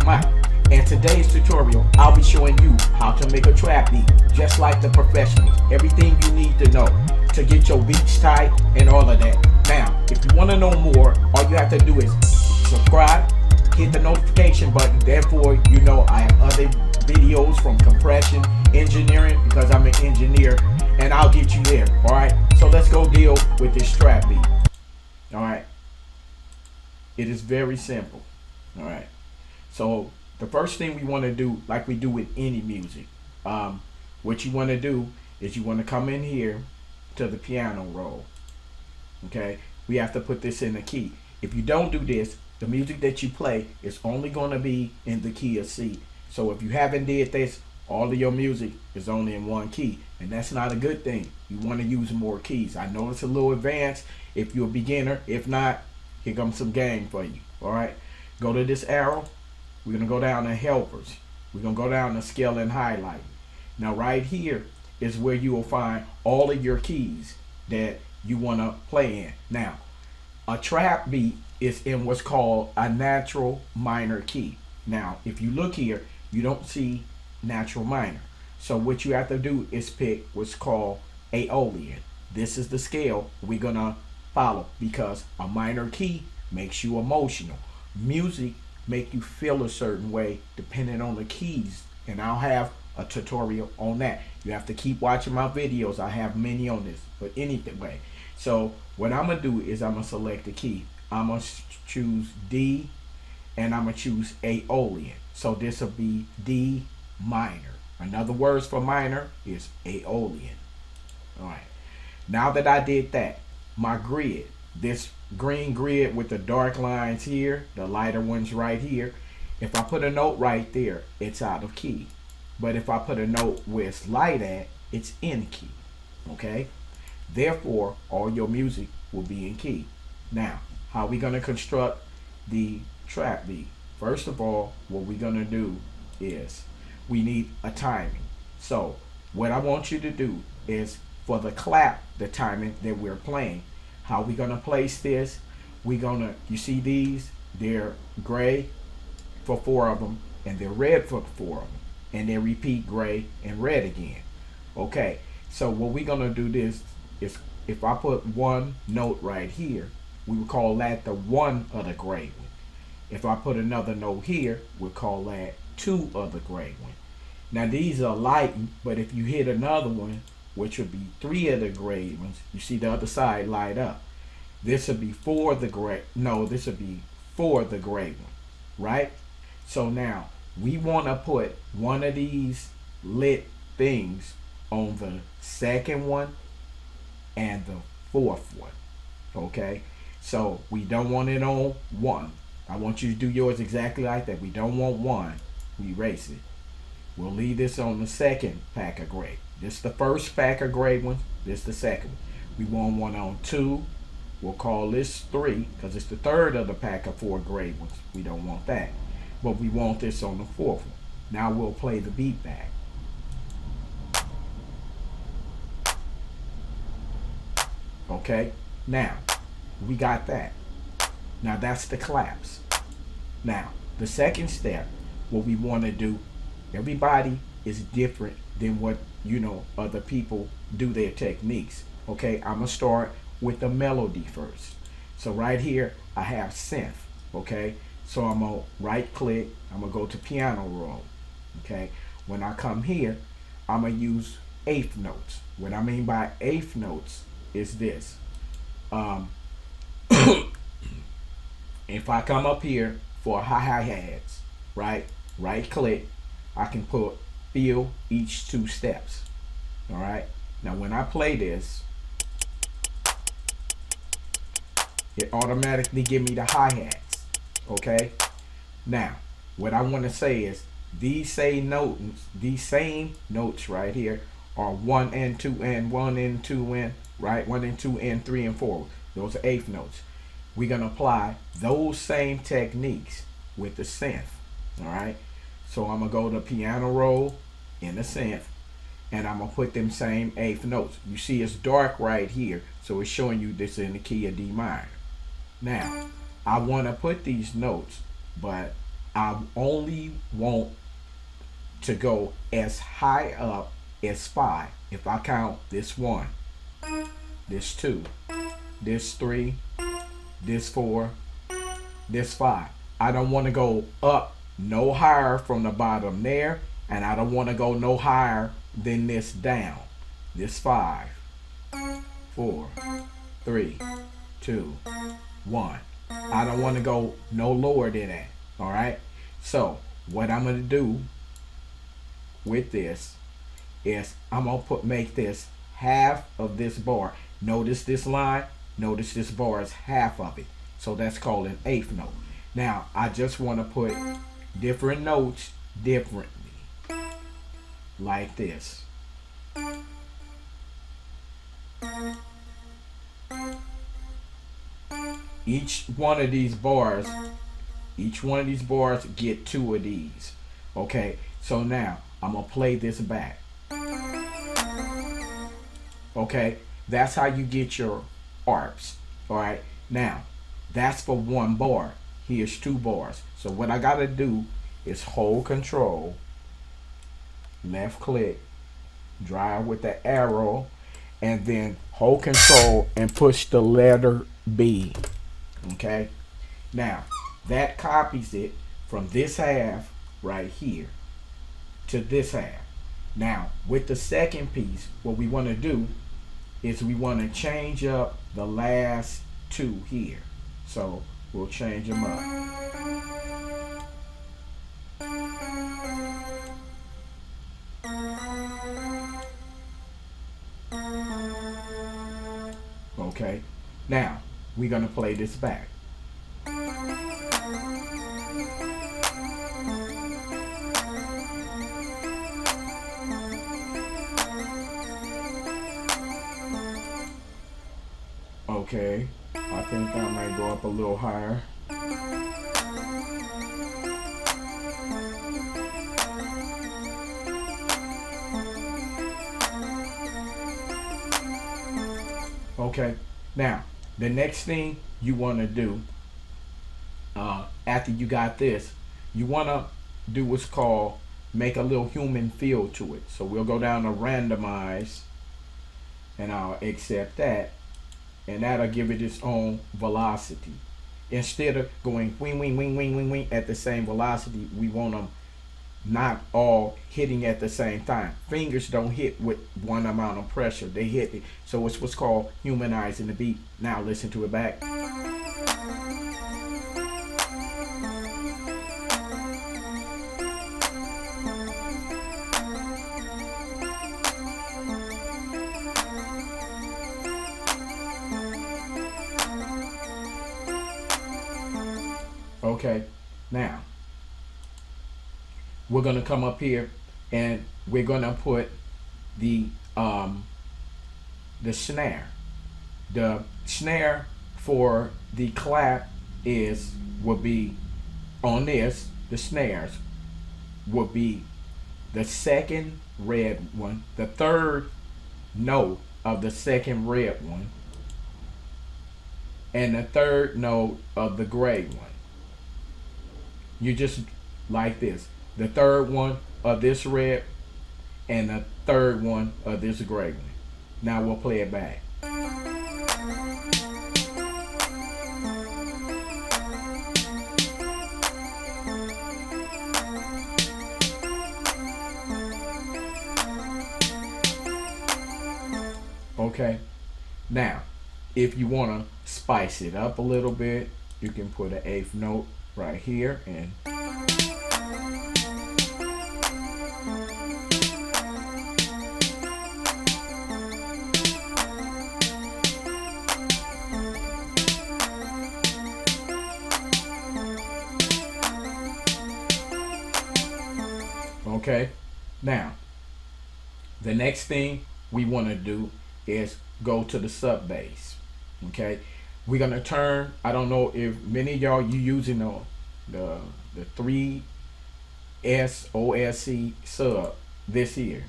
In today's tutorial, I'll be showing you how to make a trap beat, just like the professionals. Everything you need to know to get your beats tight and all of that. Now, if you want to know more, all you have to do is subscribe, hit the notification button. Therefore, you know I have other videos from compression, engineering, because I'm an engineer, and I'll get you there. Alright, so let's go deal with this trap beat. Alright, it is very simple. Alright, so the first thing we want to do, like we do with any music, what you want to do is you want to come in here to the piano roll. Okay, we have to put this in the key. If you don't do this, the music that you play is only going to be in the key of C. So if you haven't did this, all of your music is only in one key, and that's not a good thing. You want to use more keys. I know it's a little advanced if you're a beginner. If not, here comes some game for you. All right, go to this arrow. We're going to go down to helpers. We're going to go down to scale and highlight. Now right here is where you will find all of your keys that you want to play in. Now, a trap beat is in what's called a natural minor key. Now, if you look here, you don't see natural minor. So what you have to do is pick what's called Aeolian. This is the scale we're going to follow because a minor key makes you emotional. Music make you feel a certain way depending on the keys, and I'll have a tutorial on that. You have to keep watching my videos. I have many on this, but anyway, so what I'm gonna do is I'm gonna select the key. I'm gonna choose D, and I'm gonna choose Aeolian. So this will be D minor. Another words for minor is Aeolian. All right, now that I did that, my grid, this green grid with the dark lines here, the lighter ones right here, if I put a note right there, it's out of key. But if I put a note where it's light at, it's in key. Okay, therefore all your music will be in key. Now, how are we going to construct the trap beat? First of all, what we're going to do is we need a timing. So what I want you to do is for the clap, the timing that we're playing, how we gonna place this? We're gonna, you see these, they're gray for 4 of them, and they're red for 4 of them, and they repeat gray and red again. Okay, so what we're gonna do this is, if I put one note right here, we would call that the 1 of the gray one. If I put another note here, we'll call that 2 of the gray one. Now these are lightened, but if you hit another one, which would be 3 of the gray ones, you see the other side light up. This would be 4 of the gray, no, this would be 4 of the gray one, right? So now we want to put one of these lit things on the second one and the 4th one. Okay, so we don't want it on 1. I want you to do yours exactly like that. We don't want 1, we erase it. We'll leave this on the second pack of gray. This is the first pack of gray ones. This is the second one. We want one on 2. We'll call this 3 because it's the 3rd of the pack of 4 gray ones. We don't want that. But we want this on the 4th one. Now we'll play the beat back. Okay, now we got that. Now that's the claps. Now the second step, what we want to do, everybody is different than what other people do their techniques. Okay, I'm gonna start with the melody first. So right here I have synth. Okay, so I'm gonna right click, I'm gonna go to piano roll. Okay, when I come here, I'm gonna use 8th notes. What I mean by 8th notes is this. If I come up here for hi-hats, right click, I can put fill each 2 steps. All right, now when I play this, it automatically give me the hi-hats. Okay, now what I want to say is these same notes right here are 1 and 2 and 1 and 2 and, right, 1 and 2 and 3 and 4. Those are 8th notes. We're gonna apply those same techniques with the synth. All right, so I'm gonna go to piano roll in the synth, and I'm gonna put them same 8th notes. You see it's dark right here, so it's showing you this in the key of D minor. Now I want to put these notes, but I only want to go as high up as 5. If I count this 1, this 2, this 3, this 4, this 5. I don't want to go up no higher from the bottom there, and I don't want to go no higher than this down. This 5, 4, 3, 2, 1. I don't want to go no lower than that. All right. So what I'm gonna do with this is I'm gonna make this half of this bar. Notice this line. Notice this bar is half of it. So that's called an eighth note. Now I just want to put different notes differently, like this. Each one of these bars get 2 of these. Okay, so now I'm gonna play this back. Okay, that's how you get your arps. All right, now that's for 1 bar. Here's 2 bars. So what I gotta do is hold control, left click, drive with the arrow, and then hold control and push the letter B. Okay, now that copies it from this half right here to this half. Now with the second piece, what we want to do is we want to change up the last 2 here. So we'll change them up. Okay, now we're going to play this back. Okay, I think I might go up a little higher. Okay, now the next thing you want to do after you got this, you want to do what's called make a little human feel to it. So we'll go down to randomize, and I'll accept that, and that'll give it its own velocity. Instead of going wing wing wing wing wing wing at the same velocity, we want them not all hitting at the same time. Fingers don't hit with one amount of pressure, they hit it. So it's what's called humanizing the beat. Now listen to it back. Okay, now we're gonna come up here and we're gonna put the snare. The snare for the clap would be on this. The snares would be the second red one, the third note of the second red one, and the third note of the gray one. You just like this. The third one of this red and the third one of this gray one. Now we'll play it back. Okay. Now, if you want to spice it up a little bit, you can put an eighth note right here and okay. Now, the next thing we want to do is go to the sub bass. Okay, we're gonna turn. I don't know if many of y'all you using the 3 SOSC sub this here.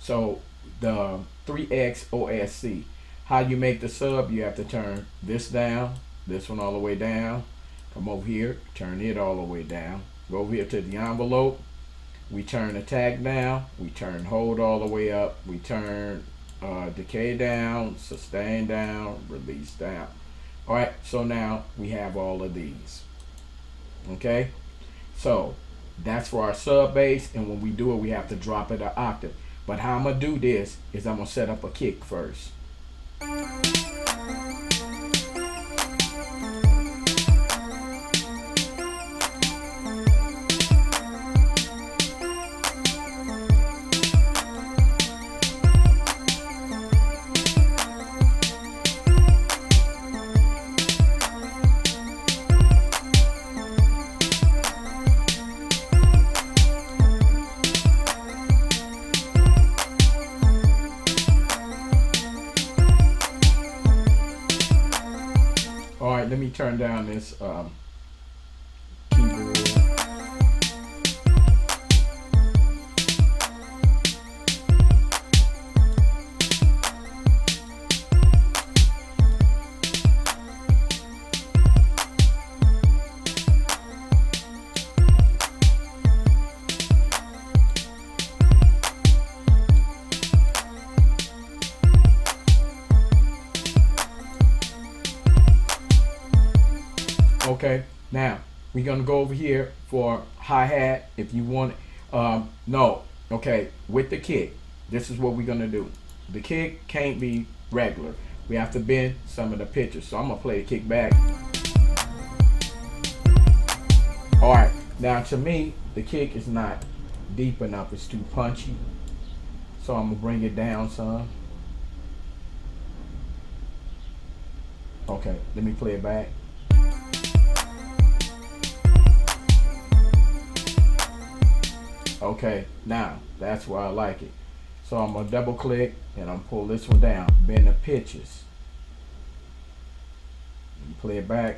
So the 3X OSC. How you make the sub? You have to turn this down, this one all the way down, Come over here, turn it all the way down. Go over here to the envelope. We turn attack down. We turn hold all the way up. We turn decay down, sustain down, release down. All right, so now we have all of these. Okay, so that's for our sub bass, and when we do it, we have to drop it an octave. But how I'm gonna do this is I'm gonna set up a kick first. All right, let me turn down this keyboard. Okay, now we're gonna go over here for hi-hat if you want it. No, okay, with the kick, this is what we're gonna do. The kick can't be regular. We have to bend some of the pitches. So I'm gonna play the kick back. All right, now to me, the kick is not deep enough. It's too punchy. So I'm gonna bring it down some. Okay, let me play it back. Okay, now that's where I like it. So I'm gonna double click and I'm gonna pull this one down, bend the pitches. And play it back.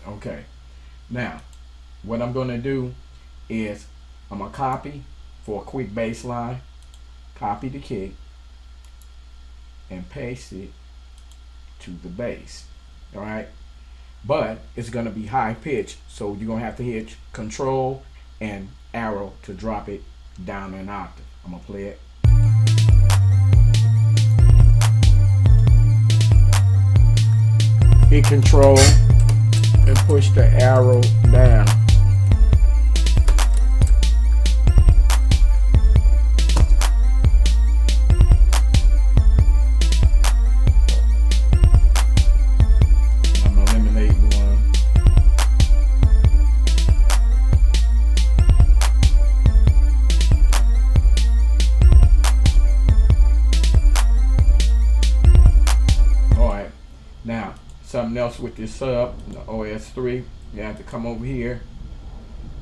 Okay, now what I'm gonna do is I'm gonna copy for a quick bass line, copy the kick and paste it to the bass. All right, but it's gonna be high pitch, so you're gonna have to hit control and arrow to drop it down an octave. I'm gonna play it. Hit control and push the arrow down. I'm gonna eliminate one. All right, now something else with this sub, the OS3, you have to come over here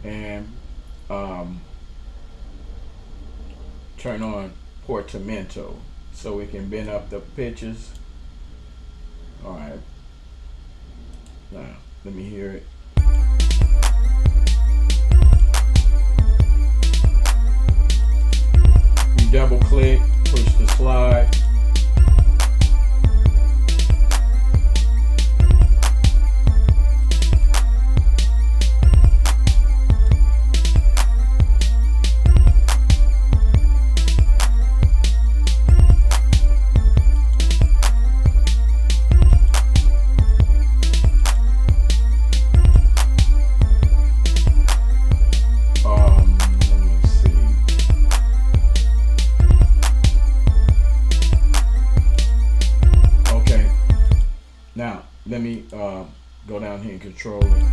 and turn on portamento so it can bend up the pitches. All right, now let me hear it. You double click, push the slide. Now, let me go down here and control it.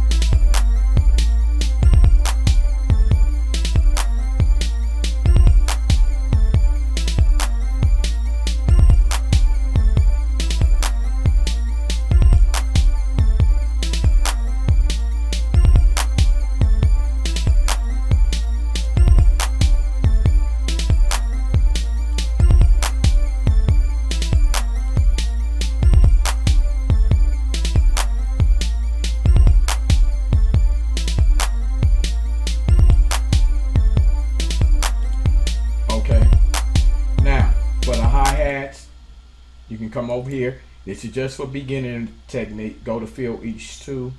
You can come over here. This is just for beginning technique. Go to fill each two,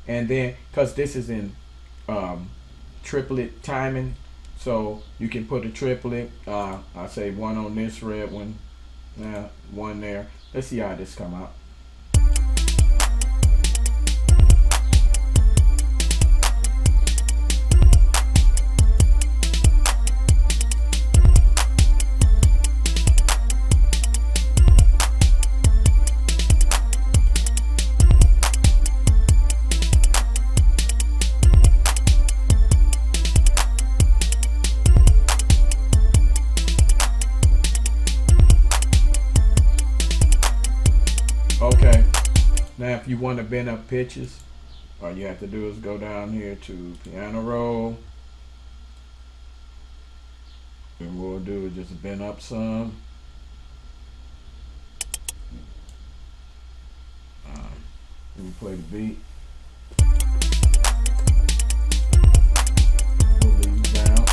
and then because this is in triplet timing, so you can put a triplet. I say one on this red one, one there. Let's see how this come out. Okay, now if you want to bend up pitches, all you have to do is go down here to piano roll, and what we'll do is just bend up some. Let me play the beat. Pull these down.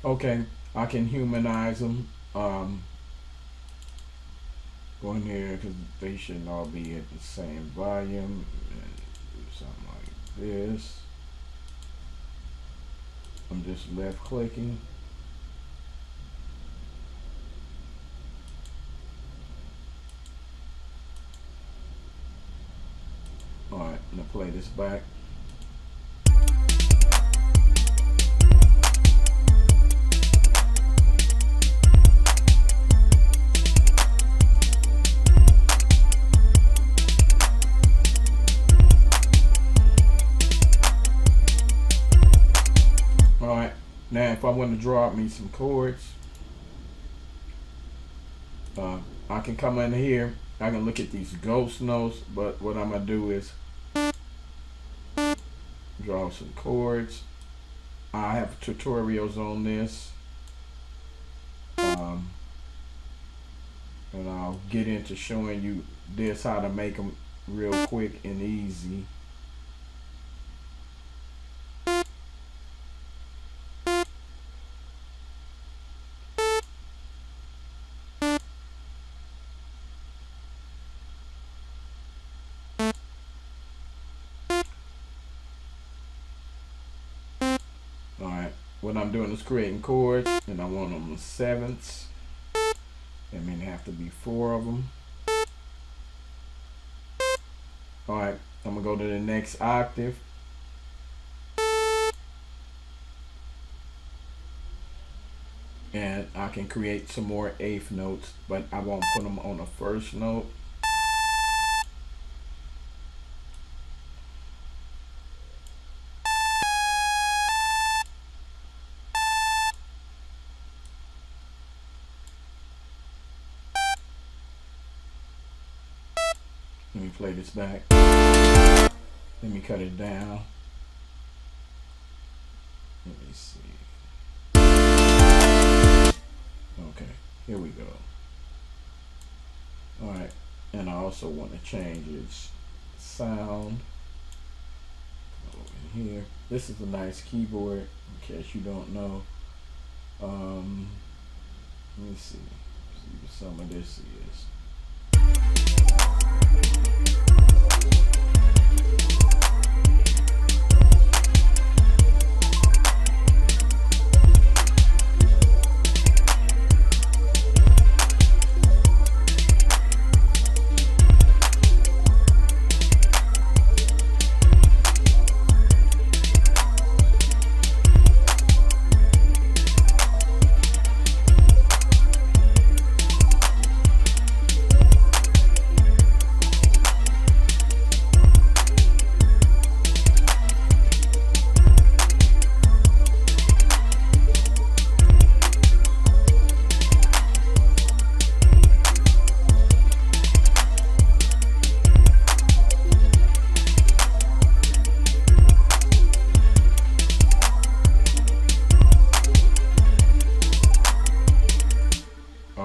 Okay, I can humanize them. Go in here because they shouldn't all be at the same volume, and do something like this. I'm just left clicking. Alright, I'm gonna play this back. Alright, now if I want to draw up me some chords, I can come in here, I can look at these ghost notes, but what I'm going to do is draw some chords. I have tutorials on this, and I'll get into showing you this, how to make them real quick and easy. Alright, what I'm doing is creating chords, and I want them in sevenths. That means there have to be 4 of them. Alright, I'm going to go to the next octave. And I can create some more eighth notes, but I won't put them on the first note. Let me play this back. Let me cut it down. Let me see. Okay, here we go. Alright, and I also want to change its sound. Over here. This is a nice keyboard, in case you don't know. Let me see what some of this is.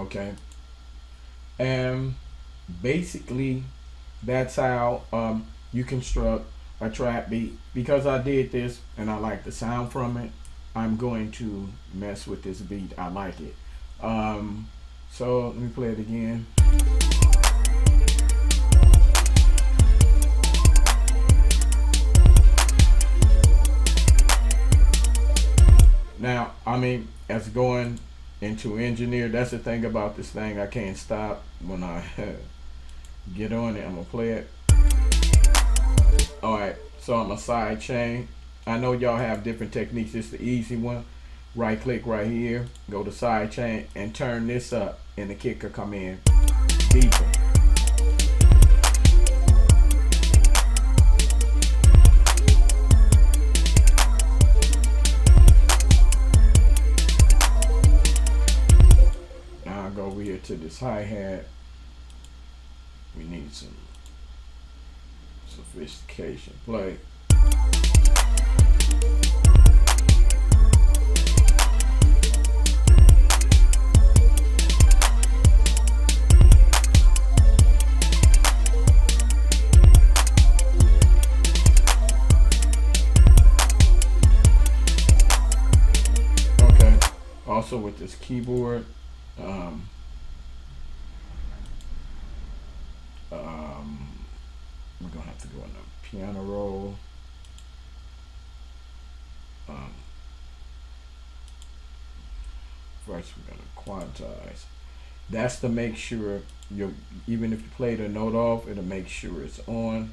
Okay, and basically that's how you construct a trap beat. Because I did this and I like the sound from it, I'm going to mess with this beat. I like it. So let me play it again. Now, I mean, as going into engineer, that's the thing about this thing. I can't stop when I get on it. I'm gonna play it. All right, so I'm a side chain. I know y'all have different techniques. It's the easy one. Right click right here, go to side chain and turn this up, and the kick will come in deeper. Now I go over here to this hi-hat. We need some sophistication. Play. Okay. Also with this keyboard, we're gonna have to go in the piano roll. First, we're gonna quantize. That's to make sure you, even if you play the note off, it'll make sure it's on.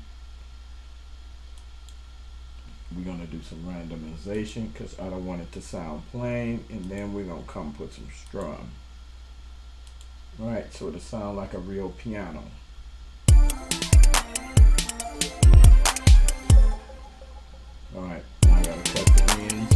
We're gonna do some randomization because I don't want it to sound plain, and then we're gonna come put some strum. All right, so it'll sound like a real piano. All right, now I gotta cut the ends.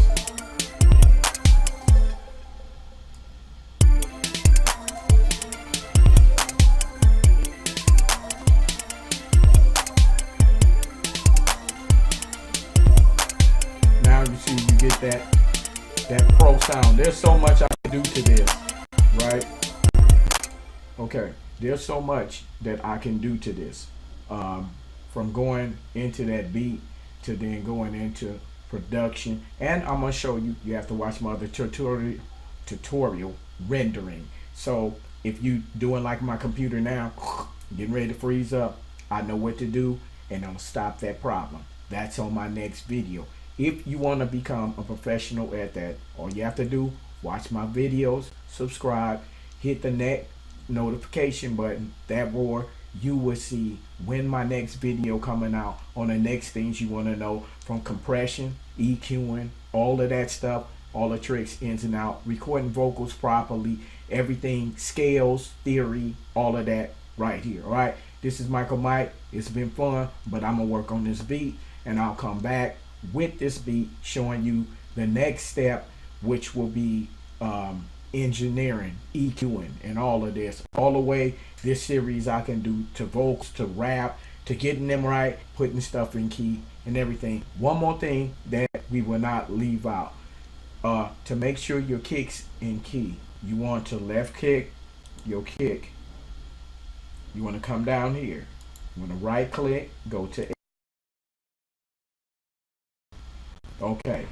Now you see you get that pro sound. There's so much I can do to this, right? Okay, there's so much that I can do to this. From going into that beat to then going into production, and I'm gonna show you. You have to watch my other tutorial rendering. So if you doing like my computer now, getting ready to freeze up, I know what to do, and I'm gonna stop that problem. That's on my next video. If you want to become a professional at that, all you have to do, watch my videos, subscribe, hit the notification button. That roar, you will see when my next video coming out on the next things you want to know, from compression, EQing, all of that stuff, all the tricks, ins and out, recording vocals properly, everything, scales, theory, all of that right here. All right, this is Michael Mike. It's been fun, but I'm gonna work on this beat, and I'll come back with this beat showing you the next step, which will be engineering, EQing, and all of this. All the way this series I can do to vocals, to rap, to getting them right, putting stuff in key and everything. One more thing that we will not leave out, to make sure your kick's in key, you want to left kick your kick. You want to come down here. You want to right click, go to okay.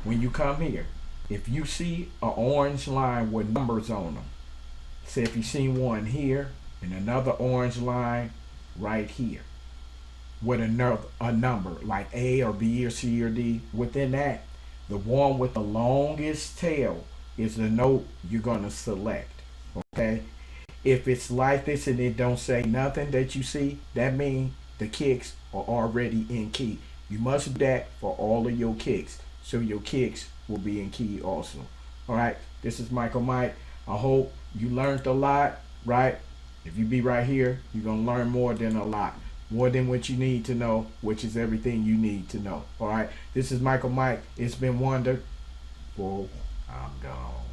When you come here, if you see an orange line with numbers on them, say if you see one here and another orange line right here with a number like A or B or C or D, within that, the one with the longest tail is the note you're gonna select. Okay, if it's like this and it don't say nothing that you see, that means the kicks are already in key. You must do that for all of your kicks, so your kicks will be in key also. All right, this is Michael Mike. I hope you learned a lot, right? If you be right here, you're gonna learn more than a lot, more than what you need to know, which is everything you need to know. All right, this is Michael Mike. It's been wonderful. I'm gone.